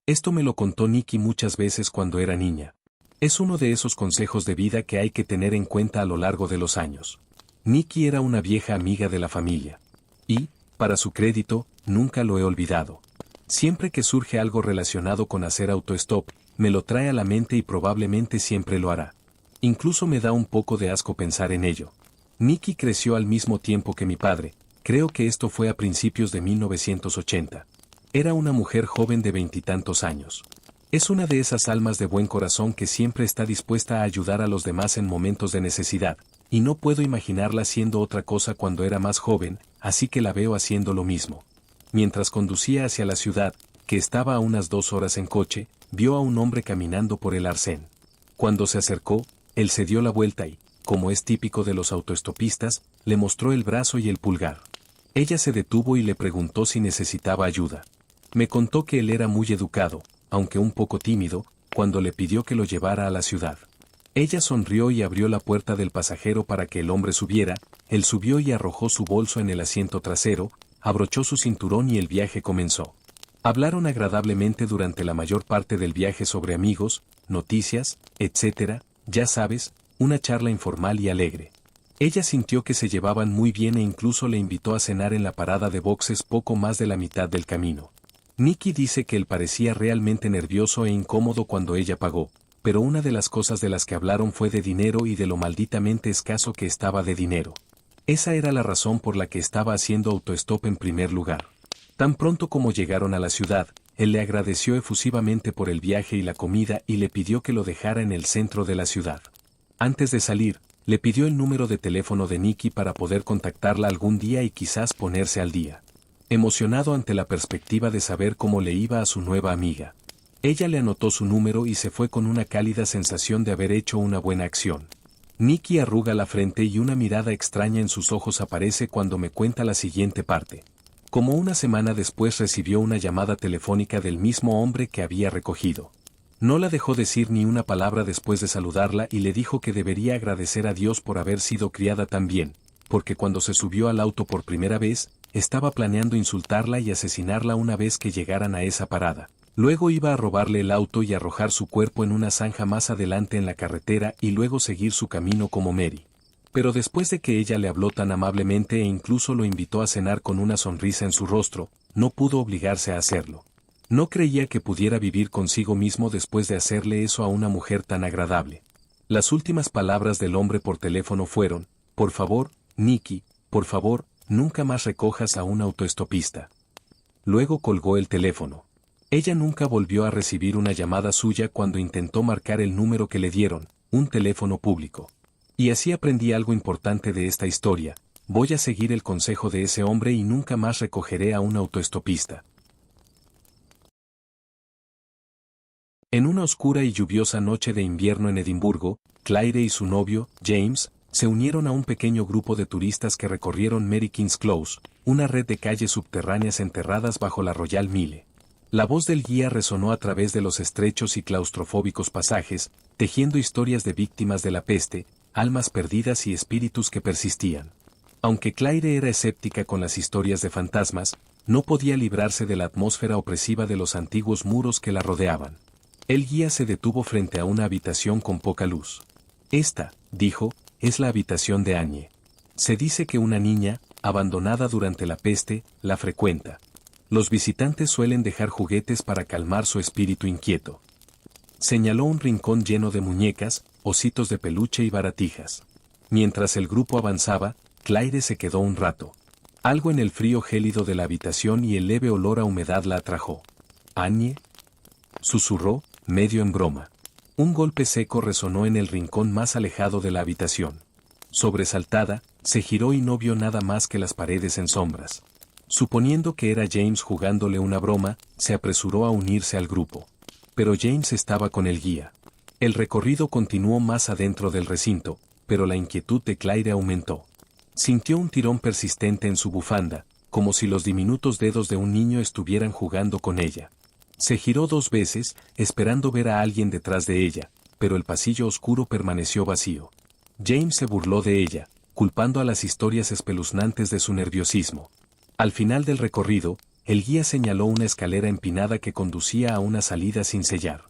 Esto me lo contó Nikki muchas veces cuando era niña. Es uno de esos consejos de vida que hay que tener en cuenta a lo largo de los años. Nikki era una vieja amiga de la familia. Y, para su crédito, nunca lo he olvidado. Siempre que surge algo relacionado con hacer autostop, me lo trae a la mente y probablemente siempre lo hará. Incluso me da un poco de asco pensar en ello. Nikki creció al mismo tiempo que mi padre, creo que esto fue a principios de 1980. Era una mujer joven de 20 años. Es una de esas almas de buen corazón que siempre está dispuesta a ayudar a los demás en momentos de necesidad, y no puedo imaginarla haciendo otra cosa cuando era más joven, así que la veo haciendo lo mismo. Mientras conducía hacia la ciudad, que estaba a unas 2 horas en coche, vio a un hombre caminando por el arcén. Cuando se acercó, él se dio la vuelta y, como es típico de los autoestopistas, le mostró el brazo y el pulgar. Ella se detuvo y le preguntó si necesitaba ayuda. Me contó que él era muy educado, aunque un poco tímido, cuando le pidió que lo llevara a la ciudad. Ella sonrió y abrió la puerta del pasajero para que el hombre subiera, él subió y arrojó su bolso en el asiento trasero, abrochó su cinturón y el viaje comenzó. Hablaron agradablemente durante la mayor parte del viaje sobre amigos, noticias, etc., ya sabes, una charla informal y alegre. Ella sintió que se llevaban muy bien e incluso le invitó a cenar en la parada de boxes poco más de la mitad del camino. Nikki dice que él parecía realmente nervioso e incómodo cuando ella pagó, pero una de las cosas de las que hablaron fue de dinero y de lo malditamente escaso que estaba de dinero. Esa era la razón por la que estaba haciendo autostop en primer lugar. Tan pronto como llegaron a la ciudad, él le agradeció efusivamente por el viaje y la comida y le pidió que lo dejara en el centro de la ciudad. Antes de salir, le pidió el número de teléfono de Nikki para poder contactarla algún día y quizás ponerse al día. Emocionado ante la perspectiva de saber cómo le iba a su nueva amiga. Ella le anotó su número y se fue con una cálida sensación de haber hecho una buena acción. Nikki arruga la frente y una mirada extraña en sus ojos aparece cuando me cuenta la siguiente parte. Como una semana después recibió una llamada telefónica del mismo hombre que había recogido. No la dejó decir ni una palabra después de saludarla y le dijo que debería agradecer a Dios por haber sido criada tan bien, porque cuando se subió al auto por primera vez, estaba planeando insultarla y asesinarla una vez que llegaran a esa parada. Luego iba a robarle el auto y arrojar su cuerpo en una zanja más adelante en la carretera y luego seguir su camino como Mary. Pero después de que ella le habló tan amablemente e incluso lo invitó a cenar con una sonrisa en su rostro, no pudo obligarse a hacerlo. No creía que pudiera vivir consigo mismo después de hacerle eso a una mujer tan agradable. Las últimas palabras del hombre por teléfono fueron, por favor, Nikki, por favor, nunca más recojas a un autoestopista. Luego colgó el teléfono. Ella nunca volvió a recibir una llamada suya cuando intentó marcar el número que le dieron, un teléfono público. Y así aprendí algo importante de esta historia, voy a seguir el consejo de ese hombre y nunca más recogeré a un autoestopista. En una oscura y lluviosa noche de invierno en Edimburgo, Claire y su novio, James, se unieron a un pequeño grupo de turistas que recorrieron Mary King's Close, una red de calles subterráneas enterradas bajo la Royal Mile. La voz del guía resonó a través de los estrechos y claustrofóbicos pasajes, tejiendo historias de víctimas de la peste, almas perdidas y espíritus que persistían. Aunque Claire era escéptica con las historias de fantasmas, no podía librarse de la atmósfera opresiva de los antiguos muros que la rodeaban. El guía se detuvo frente a una habitación con poca luz. Esta, dijo, es la habitación de Annie. Se dice que una niña, abandonada durante la peste, la frecuenta. Los visitantes suelen dejar juguetes para calmar su espíritu inquieto. Señaló un rincón lleno de muñecas, ositos de peluche y baratijas. Mientras el grupo avanzaba, Claire se quedó un rato. Algo en el frío gélido de la habitación y el leve olor a humedad la atrajo. «¿Annie?», susurró, medio en broma. Un golpe seco resonó en el rincón más alejado de la habitación. Sobresaltada, se giró y no vio nada más que las paredes en sombras. Suponiendo que era James jugándole una broma, se apresuró a unirse al grupo. Pero James estaba con el guía. El recorrido continuó más adentro del recinto, pero la inquietud de Claire aumentó. Sintió un tirón persistente en su bufanda, como si los diminutos dedos de un niño estuvieran jugando con ella. Se giró 2 veces, esperando ver a alguien detrás de ella, pero el pasillo oscuro permaneció vacío. James se burló de ella, culpando a las historias espeluznantes de su nerviosismo. Al final del recorrido, el guía señaló una escalera empinada que conducía a una salida sin sellar.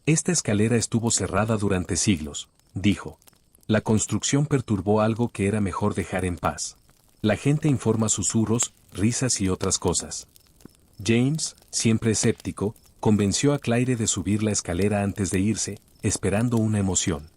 Esta escalera estuvo cerrada durante siglos, dijo. La construcción perturbó algo que era mejor dejar en paz. La gente informa susurros, risas y otras cosas. James, siempre escéptico, convenció a Claire de subir la escalera antes de irse, esperando una emoción.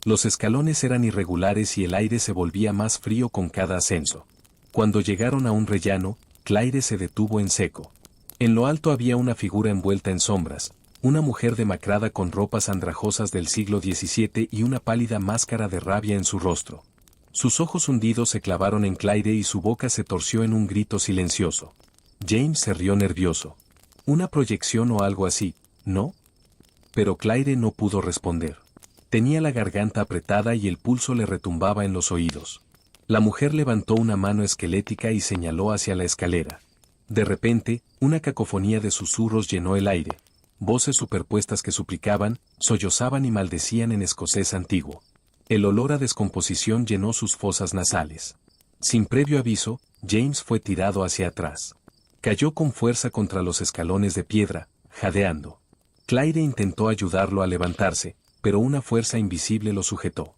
Los escalones eran irregulares y el aire se volvía más frío con cada ascenso. Cuando llegaron a un rellano, Claire se detuvo en seco. En lo alto había una figura envuelta en sombras, una mujer demacrada con ropas andrajosas del siglo XVII y una pálida máscara de rabia en su rostro. Sus ojos hundidos se clavaron en Claire y su boca se torció en un grito silencioso. James se rió nervioso. Una proyección o algo así, ¿no? Pero Claire no pudo responder. Tenía la garganta apretada y el pulso le retumbaba en los oídos. La mujer levantó una mano esquelética y señaló hacia la escalera. De repente, una cacofonía de susurros llenó el aire. Voces superpuestas que suplicaban, sollozaban y maldecían en escocés antiguo. El olor a descomposición llenó sus fosas nasales. Sin previo aviso, James fue tirado hacia atrás. Cayó con fuerza contra los escalones de piedra, jadeando. Claire intentó ayudarlo a levantarse, pero una fuerza invisible lo sujetó.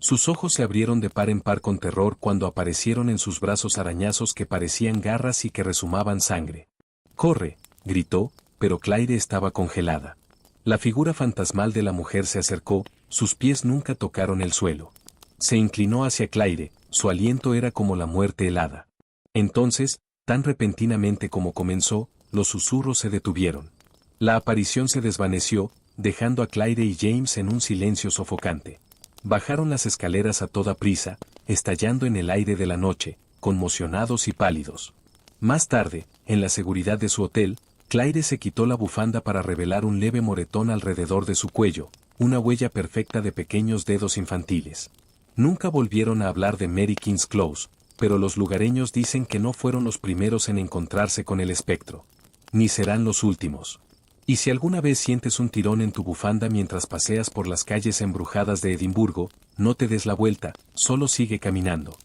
Sus ojos se abrieron de par en par con terror cuando aparecieron en sus brazos arañazos que parecían garras y que rezumaban sangre. ¡Corre!, gritó, pero Claire estaba congelada. La figura fantasmal de la mujer se acercó, sus pies nunca tocaron el suelo. Se inclinó hacia Claire, su aliento era como la muerte helada. Entonces, tan repentinamente como comenzó, los susurros se detuvieron. La aparición se desvaneció, dejando a Claire y James en un silencio sofocante. Bajaron las escaleras a toda prisa, estallando en el aire de la noche, conmocionados y pálidos. Más tarde, en la seguridad de su hotel, Claire se quitó la bufanda para revelar un leve moretón alrededor de su cuello, una huella perfecta de pequeños dedos infantiles. Nunca volvieron a hablar de Mary King's Close, pero los lugareños dicen que no fueron los primeros en encontrarse con el espectro. Ni serán los últimos. Y si alguna vez sientes un tirón en tu bufanda mientras paseas por las calles embrujadas de Edimburgo, no te des la vuelta, solo sigue caminando.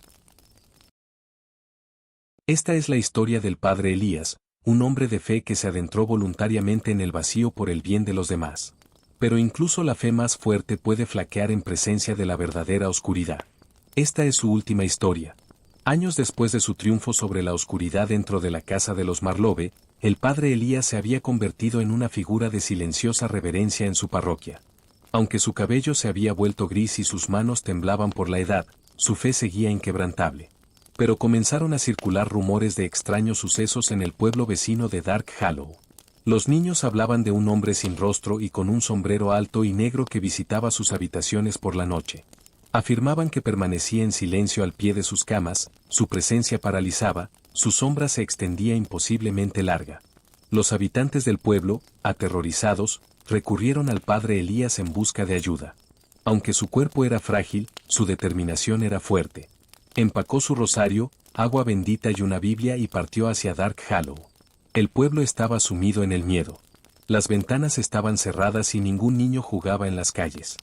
Esta es la historia del padre Elías, un hombre de fe que se adentró voluntariamente en el vacío por el bien de los demás. Pero incluso la fe más fuerte puede flaquear en presencia de la verdadera oscuridad. Esta es su última historia. Años después de su triunfo sobre la oscuridad dentro de la casa de los Marlove, el padre Elías se había convertido en una figura de silenciosa reverencia en su parroquia. Aunque su cabello se había vuelto gris y sus manos temblaban por la edad, su fe seguía inquebrantable. Pero comenzaron a circular rumores de extraños sucesos en el pueblo vecino de Dark Hollow. Los niños hablaban de un hombre sin rostro y con un sombrero alto y negro que visitaba sus habitaciones por la noche. Afirmaban que permanecía en silencio al pie de sus camas, su presencia paralizaba, su sombra se extendía imposiblemente larga. Los habitantes del pueblo, aterrorizados, recurrieron al padre Elías en busca de ayuda. Aunque su cuerpo era frágil, su determinación era fuerte. Empacó su rosario, agua bendita y una Biblia y partió hacia Dark Hollow. El pueblo estaba sumido en el miedo. Las ventanas estaban cerradas y ningún niño jugaba en las calles.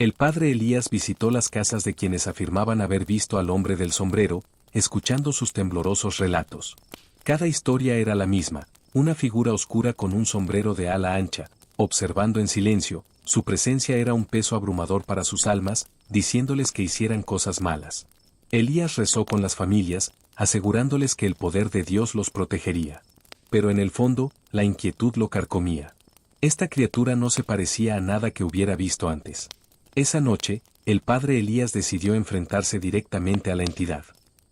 El padre Elías visitó las casas de quienes afirmaban haber visto al hombre del sombrero, escuchando sus temblorosos relatos. Cada historia era la misma, una figura oscura con un sombrero de ala ancha, observando en silencio, su presencia era un peso abrumador para sus almas, diciéndoles que hicieran cosas malas. Elías rezó con las familias, asegurándoles que el poder de Dios los protegería. Pero en el fondo, la inquietud lo carcomía. Esta criatura no se parecía a nada que hubiera visto antes. Esa noche, el padre Elías decidió enfrentarse directamente a la entidad.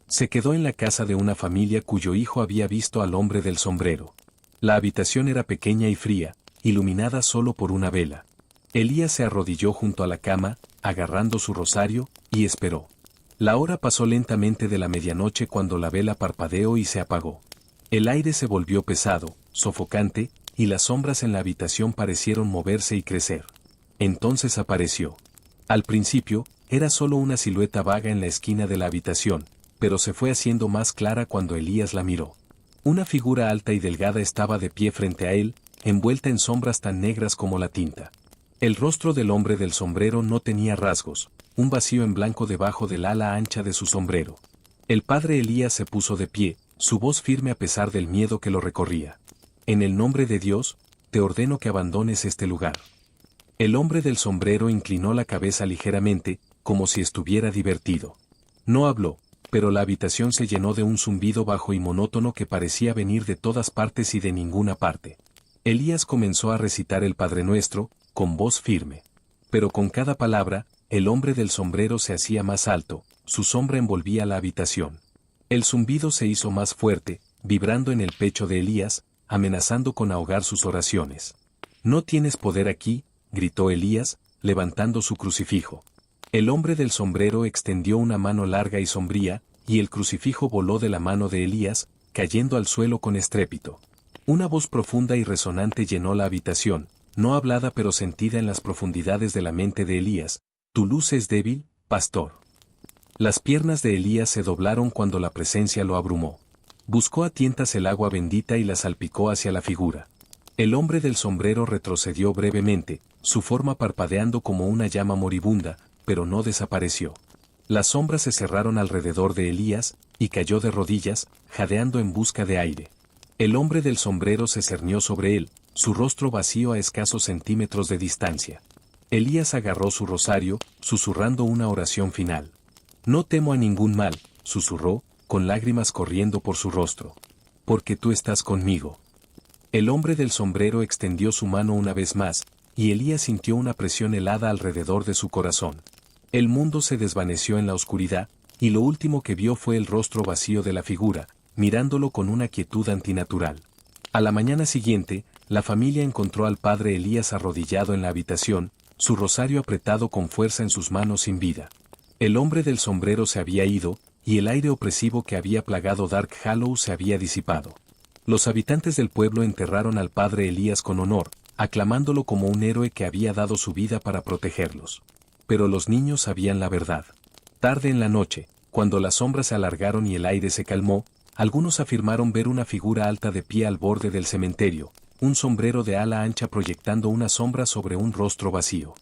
Se quedó en la casa de una familia cuyo hijo había visto al hombre del sombrero. La habitación era pequeña y fría, iluminada solo por una vela. Elías se arrodilló junto a la cama, agarrando su rosario, y esperó. La hora pasó lentamente de la medianoche cuando la vela parpadeó y se apagó. El aire se volvió pesado, sofocante, y las sombras en la habitación parecieron moverse y crecer. Entonces apareció. Al principio, era solo una silueta vaga en la esquina de la habitación, pero se fue haciendo más clara cuando Elías la miró. Una figura alta y delgada estaba de pie frente a él, envuelta en sombras tan negras como la tinta. El rostro del hombre del sombrero no tenía rasgos, un vacío en blanco debajo del ala ancha de su sombrero. El padre Elías se puso de pie, su voz firme a pesar del miedo que lo recorría. En el nombre de Dios, te ordeno que abandones este lugar. El hombre del sombrero inclinó la cabeza ligeramente, como si estuviera divertido. No habló, pero la habitación se llenó de un zumbido bajo y monótono que parecía venir de todas partes y de ninguna parte. Elías comenzó a recitar el Padre Nuestro, con voz firme. Pero con cada palabra, el hombre del sombrero se hacía más alto, su sombra envolvía la habitación. El zumbido se hizo más fuerte, vibrando en el pecho de Elías, amenazando con ahogar sus oraciones. «No tienes poder aquí», gritó Elías, levantando su crucifijo. El hombre del sombrero extendió una mano larga y sombría, y el crucifijo voló de la mano de Elías, cayendo al suelo con estrépito. Una voz profunda y resonante llenó la habitación, no hablada pero sentida en las profundidades de la mente de Elías. «Tu luz es débil, pastor». Las piernas de Elías se doblaron cuando la presencia lo abrumó. Buscó a tientas el agua bendita y la salpicó hacia la figura. El hombre del sombrero retrocedió brevemente, su forma parpadeando como una llama moribunda, pero no desapareció. Las sombras se cerraron alrededor de Elías, y cayó de rodillas, jadeando en busca de aire. El hombre del sombrero se cernió sobre él, su rostro vacío a escasos centímetros de distancia. Elías agarró su rosario, susurrando una oración final. «No temo a ningún mal», susurró, con lágrimas corriendo por su rostro. «Porque tú estás conmigo». El hombre del sombrero extendió su mano una vez más, y Elías sintió una presión helada alrededor de su corazón. El mundo se desvaneció en la oscuridad, y lo último que vio fue el rostro vacío de la figura, mirándolo con una quietud antinatural. A la mañana siguiente, la familia encontró al padre Elías arrodillado en la habitación, su rosario apretado con fuerza en sus manos sin vida. El hombre del sombrero se había ido, y el aire opresivo que había plagado Dark Hollow se había disipado. Los habitantes del pueblo enterraron al padre Elías con honor, aclamándolo como un héroe que había dado su vida para protegerlos. Pero los niños sabían la verdad. Tarde en la noche, cuando las sombras se alargaron y el aire se calmó, algunos afirmaron ver una figura alta de pie al borde del cementerio, un sombrero de ala ancha proyectando una sombra sobre un rostro vacío.